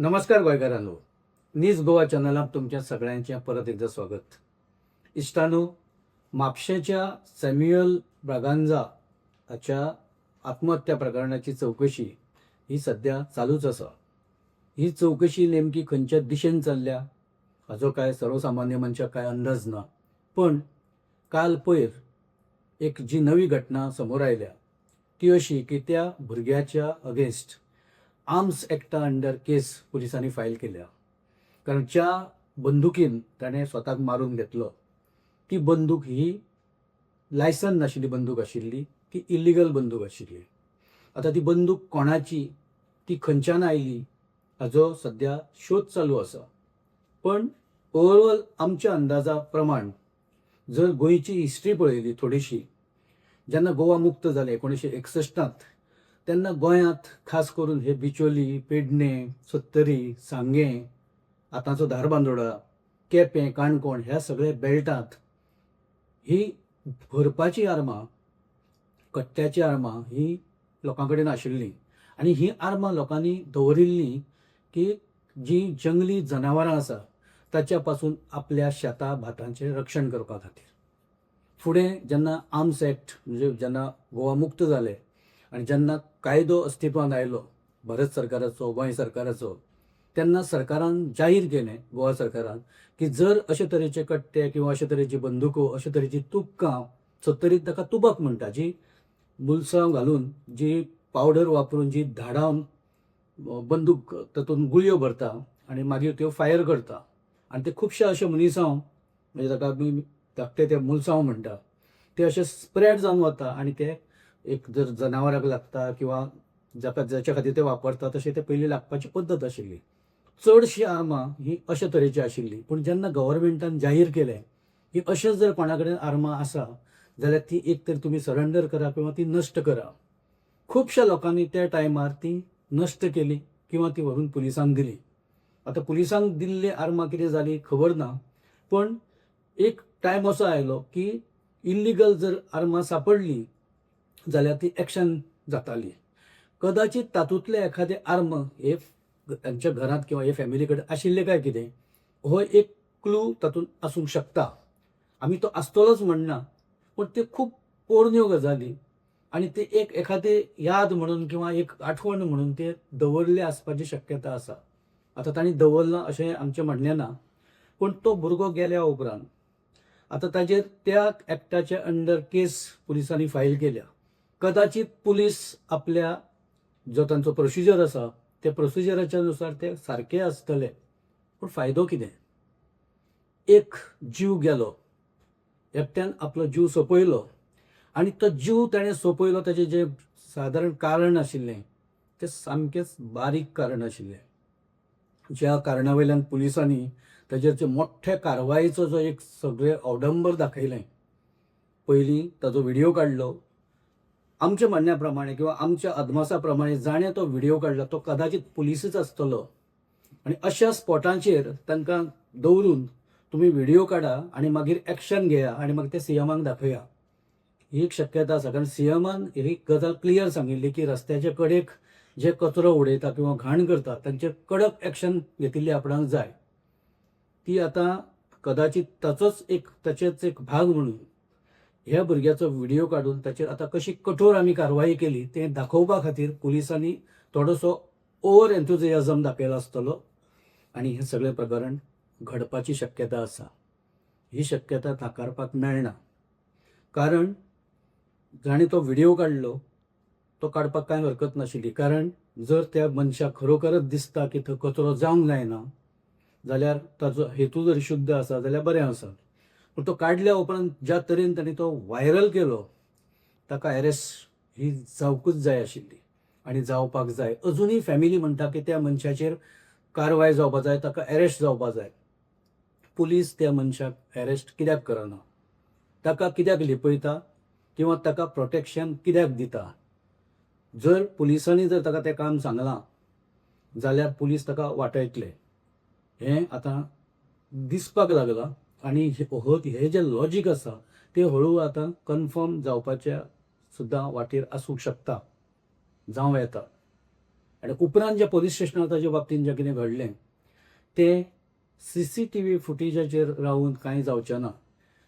नमस्कार गोंयकारांनो. नीज गोवा चॅनलात तुमच्या सगळ्यांचे परत एकदा स्वागत. इश्टानो, म्हापशेच्या सॅम्युएल ब्रागांझा हाच्या आत्महत्या प्रकरणाची चौकशी ही सध्या चालूच आसा. ही चौकशी नेमकी खंयच्या दिशेन चल्ल्या हाचो काय सर्वसामान्य मनशाक काय अंदाज ना. पण काल पयर एक जी नवी घटना समोर आयल्या ती अशी की त्या भुरग्याच्या अगेन्स्ट आर्म्स एक्टा अंडर केस पुलिसांनी फायल केल्या. कारण ज्या बंदुकीन ताणें स्वताक मारून घेतलो ती बंदूक ही लायसन नाशिल्ली बंदूक आशिल्ली, ती इल्लिगल बंदूक आशिल्ली. आता ती बंदूक कोणाची, ती खंयच्यान आयली हाचो सध्या शोध चालू आसा. पण ओवरऑल आमच्या अंदाजा प्रमाण जर गोंयची हिस्ट्री पळयली थोडीशी, जेन्ना गोवा मुक्त जालें 1961त तेन्ना गोंयांत खास करून हे बिचोली, पेडणे, सत्तरी, सांगें, आतांचो धारबांदोडा, केपें, काणकोण ह्या सगळ्या बेल्टांत ही भरपाची आर्मां, कट्ट्याची आर्मां ही लोकां कडेन आशिल्लीं. आनी ही आर्मां लोकांनी दवरिल्लीं की जी जंगली जनावरां आसा ताच्या पासून आपल्या शेता भाटांचें रक्षण करपा खातीर. फुडें जेन्ना आर्म्स एक्ट म्हणजे जेन्ना गोवा मुक्त जालें आनी जेन्ना कायदो अस्तित्वांत आयलो भारत सरकाराचो, गोंय सरकाराचो, तेन्ना सरकारान जाहीर केलें, गोवा सरकारान, की जर अशे तरेचे कट्टे किंवा अशे तरेची बंदुको, अशे तरेची तुबकां, सत्तरीत ताका तुबक म्हणटा, जी मुल्सांव घालून, जी पावडर वापरून, जी धाडावन बंदूक तातूंत गुळयो भरता आनी मागीर त्यो फायर करता. आनी ते खुबशे अशे मुनिसांव म्हणजे ताका आमी धाकटे ते मुल्सांव म्हणटा, ते अशे स्प्रेड जावन वता आनी ते एक जर जनावरांक लागता किंवा जाच्या खातीर ते वापरता तशें ते पयलीं लागपाची पद्दत आशिल्ली. चडशी आर्मां ही अशे तरेची आशिल्ली. पूण जेन्ना गव्हर्मेंटान जाहीर केलें की अशें जर कोणा कडेन आर्मां आसा जाल्यार ती एक तर तुमी सरेंडर करा किंवा ती नश्ट करा. खुबश्या लोकांनी त्या टायमार ती नश्ट केली किंवा ती व्हरून पुलिसांक दिली. आतां पुलिसांक दिल्ली आर्मां कितें जाली खबर ना, पण एक टायम असो आयलो की इल्लिगल जर आर्मां सांपडली जाल्यार ती एक्शन जाताली. कदाचित तातूंतले एखादे आर्म हे तांच्या घरांत किंवा हे फॅमिली कडेन आशिल्ले काय कितें हो एक क्लू तातूंत आसूंक शकता. आमी तो आसतलोच म्हणना, पण ते खूब पोरण्यो गजाली आनी ते एक एखादे याद म्हणून किंवा एक आठवण म्हणून ते दवरले आसपाची शक्यता आसा. आतां तांणी दवरला अशें आमचें म्हणणें ना, पण तो भुरगो गेल्या उपरांत आतां ताजेर त्या एक्टाच्या अंडर केस पुलिसांनी फायल केल्या. कदाचित पुलीस आपल्या जो तांचो प्रोसिजर आसा त्या प्रोसिजराच्या नुसार ते सारके आसतले. पूण फायदो कितें? एक जीव गेलो, एकट्यान आपलो जीव सोंपयलो आनी तो जीव ताणें सोंपयलो ताचें जें सादारण कारण आशिल्लें तें सामकेंच बारीक कारण आशिल्लें. ज्या कारणा वयल्यान पुलिसांनी ताचेर जे मोठ्ठे कारवायेचो जो एक सगळें अवडंबर दाखयलें, पयलीं ताचो व्हिडिओ काडलो. आमच्या म्हणण्या प्रमाणे किंवा आमच्या अदमासा प्रमाणे जाणें तो व्हिडिओ काडला तो कदाचित पुलिसच आसतलो. आनी अशा स्पॉटाचेर तांकां दवरून तुमी व्हिडिओ काडा आनी मागीर एक्शन घेया आनी मागीर ते सीएमाक दाखया, ही एक शक्यता आसा. कारण सीएमान ही गजाल क्लियर सांगिल्ली की रस्त्याचे कडेक जे कचरो उडयता किंवा घाण करता तांचेर कडक एक्शन घेतिल्ली आपणाक जाय. ती आतां कदाचित ताचेच एक भाग म्हणून ह्या भुरग्याचो व्हिडिओ काडून ताचेर आतां कशी कठोर आमी कारवाई केली तें दाखोवपा खातीर पुलिसांनी थोडोसो ओवर एन्थुजियाझम दाखयलो आसतलो आनी हें सगळें प्रकरण घडपाची शक्यता आसा. ही शक्यता नाकारपाक मेळना. कारण जाणें तो व्हिडिओ काडलो तो काडपाक कांय हरकत नाशिल्ली. कारण जर त्या मनशाक खरोखरच दिसता की थंय कचरो जावंक जायना जाल्यार ताचो हेतू जर शुद्ध आसा जाल्यार बरें आसा. पूण तो काडल्या उपरांत ज्या तरेन ताणें तो व्हायरल केलो ताका अरेस्ट ही जावकूच जाय आशिल्ली आनी जावपाक जाय. अजुनूय फॅमिली म्हणटा की त्या मनशाचेर कारवाय जावपा जाय, ताका अरेस्ट जावपा जाय. पुलीस त्या मनशाक अरेस्ट कित्याक करना? ताका कित्याक लिपयता किंवा ताका प्रोटेक्शन कित्याक दिता? जर पुलिसांनी जर ताका तें काम सांगलां जाल्यार पुलीस ताका वाटयतले हें आतां दिसपाक लागलां. आनी हे जे लॉजीक आसा ते हळू आतां कन्फर्म जावपाच्या सुद्दां वाटेर आसूंक शकता, जावं येता. आनी उपरांत जे पोलीस स्टेशनार ताजे बाबतींत जें कितें घडलें तें CCTV फुटेजाचेर रावन कांय जावचें ना.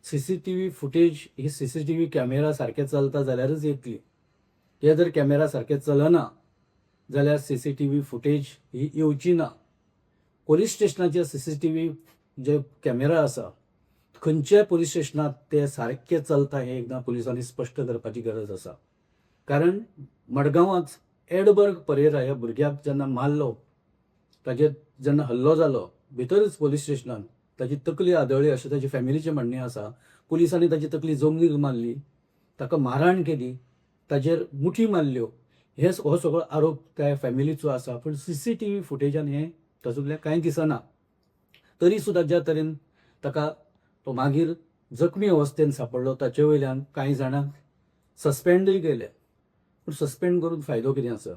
CCTV फुटेज ही CCTV कॅमेरा सारके चलता जाल्यारच येतली. हे जर कॅमेरा सारके चलना जाल्यार CCTV फुटेज ही येवची ना. पोलीस स्टेशनाचे CCTV जे कॅमेरा आसा खंयच्याय पोलीस स्टेशनात ते सारके चलता हें एकदां पुलिसांनी स्पश्ट करपाची गरज आसा. कारण मडगांवांच एडबर्ग परेरा ह्या भुरग्याक जेन्ना मारलो, ताजेर जेन्ना हल्लो जालो भितरच पोलीस स्टेशनान, ताजी तकली आदळ्ळी अशें ताजे फॅमिलीचें म्हणणें आसा. पुलिसांनी ताजी तकली जमनीर मारली, ताका मारहाण केली, ताजेर मुठी मारल्यो. हो सगळो आरोप त्या फॅमिलीचो आसा. पूण CCTV फुटेजान हें तातूंतलें कांय दिसना. तरी सुद्दां ज्या तरेन ताका तो मागीर जखमी अवस्थेन सांपडलो ताचे वयल्यान कांय जाणांक सस्पेंडूय केले. पूण सस्पेंड करून फायदो कितें आसा?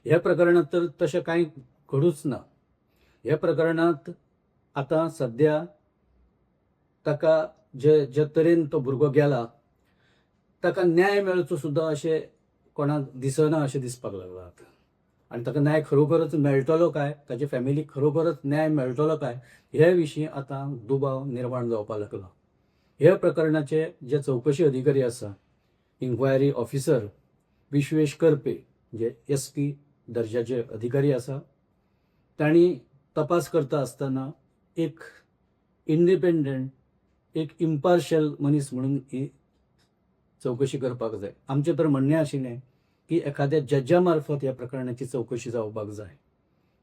ह्या प्रकरणांत तर तशें कांय घडूच ना. ह्या प्रकरणांत आतां सद्या ताका जे तरेन तो भुरगो गेला ताका न्याय मेळचो सुद्दां अशें कोणाक दिसना अशें दिसपाक लागलां आतां. आनी ताका न्याय खरोखरच मेळटलो काय, ताचे फॅमिलीक खरोखरच न्याय मेळटलो काय, हे विशीं आतां दुबाव निर्माण जावपाक लागला. ह्या प्रकरणाचे जे चवकशी अधिकारी आसा, इन्क्वायरी ऑफिसर विश्वेश करपे जे SP दर्जाचे अधिकारी आसा, तांणी तपास करता आसतना एक इंडिपेंडंट, एक इम्पार्शियल मनीस म्हणून ही चवकशी करपाक जाय. आमचें तर म्हणणें आशिल्लें की एखाद्या जज्जा मार्फत ह्या प्रकरणाची चवकशी जावपाक जाय,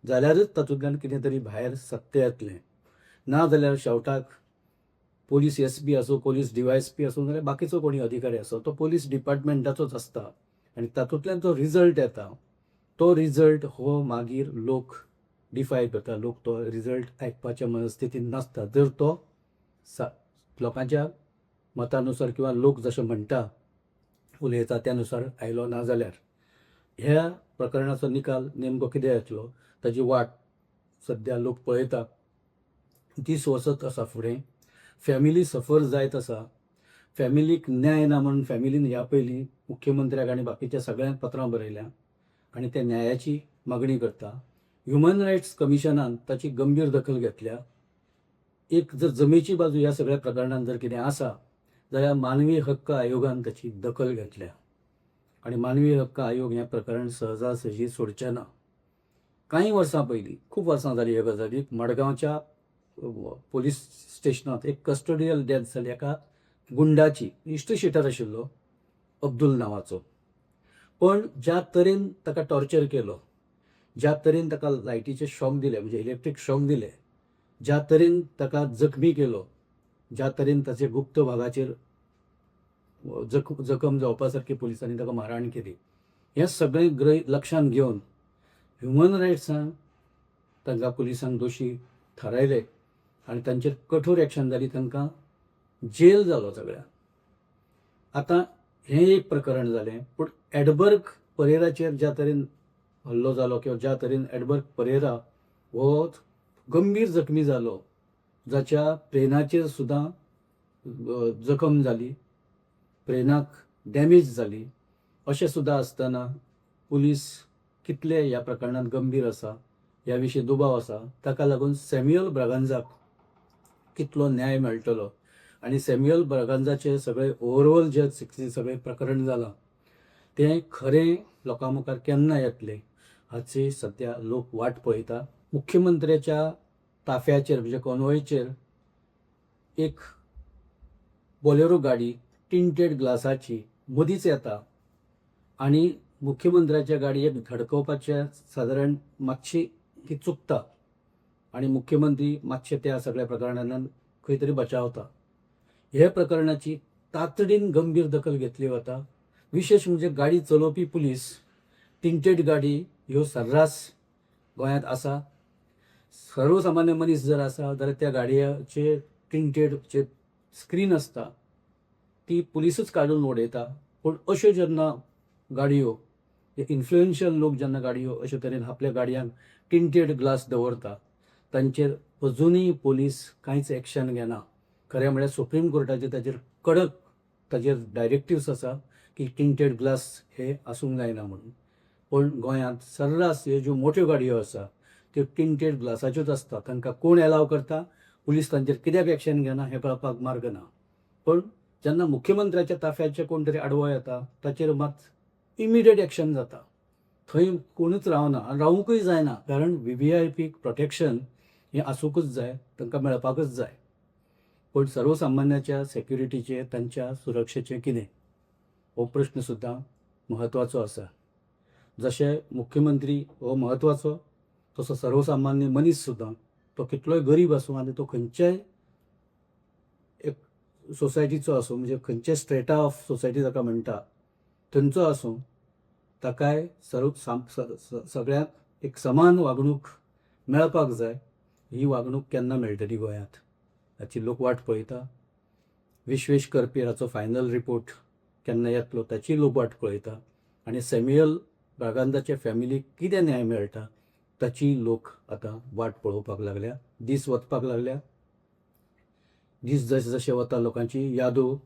जाल्यारच तातूंतल्यान कितें तरी भायर सत्य येतलें. ना जाल्यार शेवटाक पोलीस SP आसूं, पोलीस DYSP आसूं, नाजाल्यार बाकीचो कोणी अधिकारी आसूं, तो पोलीस डिपार्टमेंटाचोच आसता आनी तातूंतल्यान जो रिजल्ट येता तो रिजल्ट हो मागीर लोक डिफाय करता. लोक तो रिजल्ट आयकपाच्या मनस्थितीन नासता. जर तो लोकांच्या मतानुसार किंवा लोक जशें म्हणटा उलयता त्यानुसार आयलो ना जाल्यार ह्या प्रकरणाचो निकाल नेमको कितें येतलो ताची वाट सद्या लोक पळयता. दीस वचत आसा फुडें. फॅमिली सफर जायत आसा. फॅमिलीक न्याय ना म्हणून फॅमिलीन ह्या पयलीं मुख्यमंत्र्याक आनी बाकीच्या सगळ्यांक पत्रां बरयल्या आनी ते न्यायाची मागणी करता. ह्युमन रायट्स कमिशनान ताची गंभीर दखल घेतल्या. एक जर जमेची बाजू ह्या सगळ्या प्रकरणांत जर कितें आसा जाल्यार मानवी हक्क आयोगान ताची दखल घेतल्या आनी मानवी हक्क आयोग हें प्रकरण सहजासहजी सोडचें ना. कांय वर्सां पयलीं, खूब वर्सां जालीं ह्या गजालीक, मडगांवच्या पोलीस स्टेशनांत एक कस्टोडियल डेथ जाली एका गुंडाची. इश्ट शिटर आशिल्लो अब्दुल नांवाचो. पण ज्या तरेन ताका टॉर्चर केलो, ज्या तरेन ताका लायटीचे शॉक दिले, म्हणजे इलेक्ट्रीक शॉक दिले, ज्या तरेन ताका जखमी केलो, ज्या तरेन ताचे गुप्त भागाचेर जखम जावपा सारकी पुलिसांनी ताका मारहाण केली, हें सगळें लक्षांत घेवन ह्युमन रायट्सान तांकां पुलिसांक दोशी थारायले आनी तांचेर कठोर एक्शन जाली. तांकां जेल जालो सगळ्यांक. आतां हें एक प्रकरण जालें. पूण एडबर्ग परेराचेर ज्या तरेन हल्लो जालो किंवा ज्या तरेन एडबर्ग परेरा हो गंभीर जखमी जालो, जाच्या ब्रेनाचेर सुद्दां जखम जाली, ब्रेनाक डॅमेज जाली, अशें सुद्दां आसतना पुलीस कितले ह्या प्रकरणांत गंभीर आसा ह्या विशीं दुबाव आसा. ताका लागून सॅम्युएल ब्रागांझाक कितलो न्याय मेळटलो आनी सॅम्युएल ब्रागांझाचें सगळें ओवरऑल जें सगळें प्रकरण जालां तें खरें लोकां मुखार केन्ना येतलें हाची सद्या लोक वाट पळयता. मुख्यमंत्र्याच्या ताफ्याचेर म्हणजे कॉन्वॉयचेर एक बोलेरो गाडी टिंटेड ग्लासाची मदींच येता आनी मुख्यमंत्र्याच्या गाडयेक धडकोवपाचें सादारण मातशी ती चुकता आनी मुख्यमंत्री मातशे त्या सगळ्या प्रकरणांतल्यान खंय तरी बचावता. हे प्रकरणाची तातडीन गंभीर दखल घेतली वता. विशेश म्हणजे गाडी चलोवपी पुलीस टिंटेड गाडी ह्यो सर्रास गोंयांत आसा. सर्वसामान्य मनीस जर आसा जाल्यार त्या गाडयेचे टिंटेड जे स्क्रीन आसता ती पुलीसच काडून उडयता. पूण अश्यो जेन्ना गाडयो, इन्फ्लुएन्शियल लोक जेन्ना गाडयो अशे तरेन आपल्या गाडयांक टिंटेड ग्लास दवरता तांचेर अजुनूय पुलीस कांयच एक्शन घेना. खरें म्हळ्यार सुप्रीम कोर्टाचे ताचेर कडक डायरेक्टिव्स आसा की टिंटेड ग्लास हे आसूंक जायना म्हणून. पण गोंयांत सर्रास ह्यो ज्यो मोठ्यो गाडयो आसा त्यो टिंटेड ग्लासाच्योच आसता. तांकां कोण एलाव करता, पुलीस तांचेर कित्याक एक्शन घेना हें कळपाक मार्ग ना. पण जेन्ना मुख्यमंत्र्याच्या ताफ्याचे कोण तरी आडवो येता ताचेर मात इमिडिएट एक्शन जाता. थंय कोणूच रावना आनी रावूंकूय जायना, कारण व्ही.व्ही.आय.पी प्रोटेक्शन हें आसूंकूच जाय, तांकां मेळपाकच जाय. पण सर्वसामान्याच्या सेक्युरिटीचें, तांच्या सुरक्षेचें कितें हो प्रश्न सुद्दां म्हत्वाचो आसा. जशे मुख्यमंत्री हो म्हत्वाचो, तसो सर्वसामान्य मनीस सुद्दां, तो कितलोय गरीब आसूं आनी तो खंयच्याय एक सोसायटीचो आसूं, म्हणजे खंयच्याय स्ट्रेटा ऑफ सोसायटी ताका म्हणटा थंयचो आसूं, ताकाय सगळ्यांक एक समान वागणूक मेळपाक जाय. ही वागणूक केन्ना मेळटली गोंयांत हाची लोक वाट पळयता. विश्वेश करपिराचो फायनल रिपोर्ट केन्ना येतलो ताची लोक वाट पळयता. आनी सॅम्युएल ब्रागांझाचे फॅमिलीक कितें न्याय मेळटा ताची लोक आतां वाट पळोवपाक लागल्या. दीस वचपाक लागल्या. दीस जशे जशे वता लोकांची यादो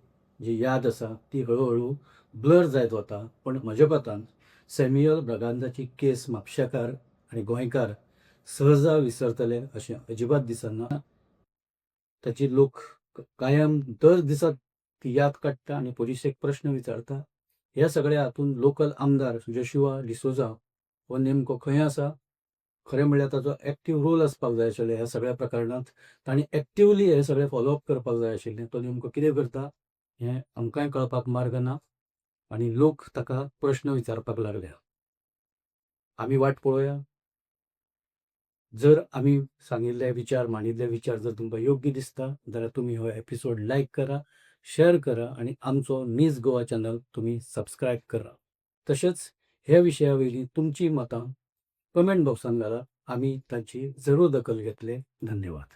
जी याद आसा ती हळू ब्लर जायत वता. पण म्हज्या कोतान सॅम्युएल ब्रागांझाची केस म्हापशेकार आनी गोंयकार सहजा विसरतले अशें अजिबात दिसना. ताची लोक कायम दर दिसा ती याद काडटा आनी पुलिशेक प्रश्न विचारता. ह्या सगळ्या हातूंत लोकल आमदार जोशुआ डिसोजा हो नेमको खंय आसा? खरें म्हणल्यार ताचो एक्टीव रोल आसपाक जाय आशिल्लें ह्या सगळ्या प्रकरणांत. तांणी एक्टिवली हे सगळें फॉलोअप करपाक जाय आशिल्लें. तो नेमको कितें करता हें आमकांय कळपाक मार्ग ना आनी लोक ताका प्रश्न विचारपाक लागल्या. आमी वाट पळोवया. जर आमी सांगिल्ले विचार, मांडिल्ले विचार जर तुमकां योग्य दिसता जाल्यार तुमी हो एपिसोड लायक करा, शेअर करा आनी आमचो न्यूज गोवा चॅनल तुमी सबस्क्रायब करा. तशेंच ह्या विशया वयलीं तुमची मतां कमेंट बॉक्सान घाला. आमी तांची जरूर दखल घेतले. धन्यवाद.